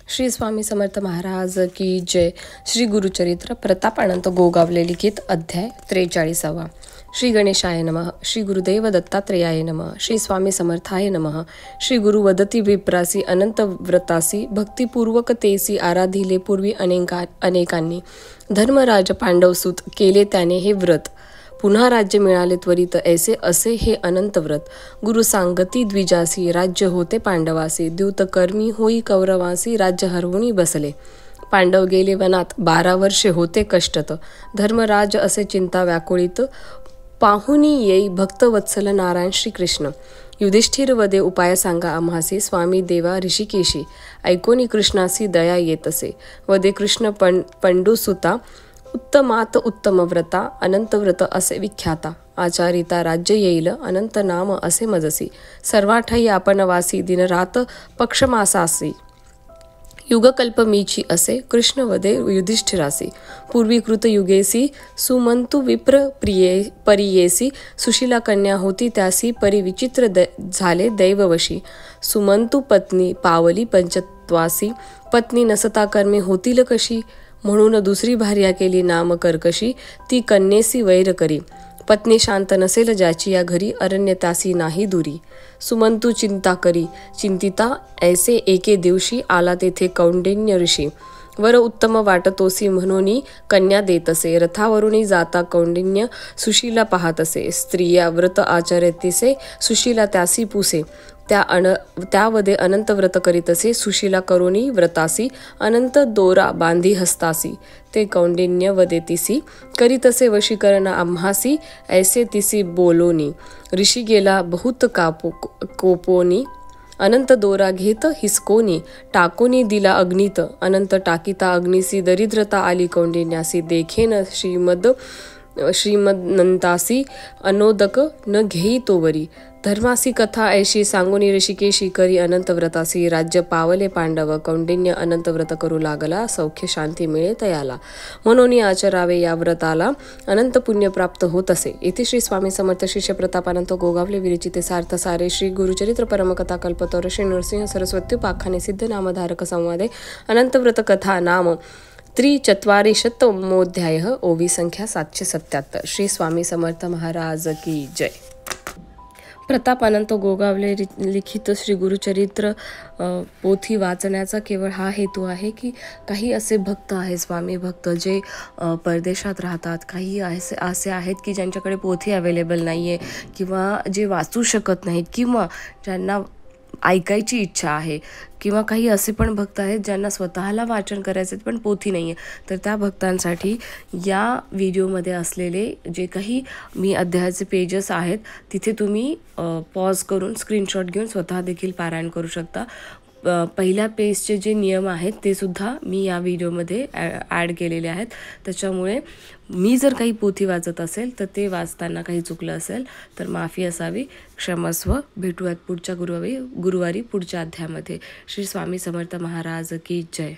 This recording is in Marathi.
श्री स्वामी समर्थ महाराज की जय। श्री गुरुचरित्र प्रतापानंत गोगावले लिखित अध्याय 43। श्री गणेशाय नमः। श्री गुरुदेव दत्तात्रेयाय नमः। श्री स्वामी समर्थाय नमः। श्री गुरु वदती विप्रासी अनंत व्रतासी भक्तिपूर्वक तेसी आराधिले पूर्वी अनेकांनी धर्मराज पांडवसूत केले त्याने हे व्रत। पुन्हा राज्य मिळाले त्वरित ऐसे असे हे अनंत व्रत। गुरु सांगती द्विजासी राज्य होते पांडवासी द्यूत कर्मी होई कौरवासी राज्य हरवुनी बसले। पांडव गेले वनात 12 वर्षे होते कष्टत धर्मराज असे चिंता व्याकुळित पाहुनी येई भक्तवत्सल नारायण श्रीकृष्ण। युधिष्ठिर वदे उपाय सांगा आम्हासी स्वामी देवा ऋषिकेशी ऐकोनी कृष्णासी दया येतसे। वदे कृष्ण पंडुसुता उत्तमात उत्तम व्रता अनंत व्रत असे विख्याता। आचारिता राज्य येईल अनंत नाम असे मजसी सर्वाठई आपण वासी दिनरात पक्षमासासी। युगकल्प मीची असे कृष्ण वदे युधिष्ठिरासी पूर्वी कृत युगेसी सुमंतु विप्र प्रिये परियेसी सुशीला कन्या होती त्यासी परी विचित्र झाले दैववशी। सुमंतु पत्नी पावली पंचत्वासी पत्नी नसता कर्मे होतील कशी म्हणून दुसरी भार्या केली नाम कर्कशी ती कन्येसी वैर करी। पत्नी शांत नसेल ज्याची या घरी अरण्यतासी नाही दुरी। सुमंतू चिंता करी चिंतिता ऐसे एके दिवशी आला तेथे कौंडिन्य ऋषी। वर उत्तम वाटतोसी म्हणून कन्या देतसे रथावरुनी जाता कौंडिन्य सुशीला पाहतसे। स्त्रिया व्रत आचरतीसे सुशीला त्यासी पुसे त्यावदे अनंत व्रत करीतसे सुशीला करुणी व्रतासी अनंत दोरा बांधी हस्तासी। ते कौंडिन्य वदेतिसी करीतसे वशीकरण आम्हासी ऐसे तिसी बोलोनी। ऋषी गेला बहुत कोपोनी अनंत दोरा घेत हिसकोनी टाकोनी दिला अग्नीत अनंत टाकीता अग्निसी दरिद्रता आली कौंडिन्यासी। देखेन श्रीमदनंतासी अनोदक न घेई तोवरी। धर्मासी कथा ऐशी सांगुनी ऋषिकेशी करी अनंत व्रतासी राज्य पावले पांडव कौंडिन्य अनंत व्रत करू लागला सौख्य शांती मिळे तयाला। म्हणून आचरावे या व्रताला अनंत पुण्य प्राप्त होत असे। इथे श्री स्वामी समर्थ शिष्य प्रतापानंत गोगावले विरचिते सार्थ सारे श्री गुरुचरित्र परमकथा कल्पतोर श्री नरसिंह सरस्वती पाखाने सिद्ध नामधारक संवादे अनंत व्रत कथा नाम 43 ओवी संख्या 777। श्री स्वामी समर्थ महाराज की जय। प्रतापानंत गोगावले लिखित श्री गुरुचरित्र पोथी वाचण्याचा केवळ हा हेतू आहे की काही असे भक्त आहेत स्वामी भक्त जे परदेशात राहतात। काही असे आहेत की ज्यांच्याकडे पोथी अवेलेबल नाही आहे किंवा जे वाचू शकत नाहीत किंवा ज्यांना ऐकायची इच्छा आहे किंवा काही असे पण भक्त आहेत ज्यांना स्वतःला वाचन करायचे पण पोथी नाही आहे। तर त्या भक्तांसाठी या व्हिडिओमध्ये असलेले जे काही मी अध्यायाचे पेजेस आहेत तिथे तुम्ही पॉज करून स्क्रीनशॉट घेऊन स्वतः देखील पारायण करू शकता। पहिल्या पेजचे जे नियम आहेत ते सुद्धा मी या व्हिडिओमध्ये ॲड केलेले आहेत। त्याच्यामुळे मी जर काही पोथी वाचत असेल तर ते वाचताना काही चुकलं असेल तर माफी असावी क्षमस्व। भेटूयात पुढच्या गुरुवारी पुढच्या अध्यायामध्ये। श्री स्वामी समर्थ महाराज की जय।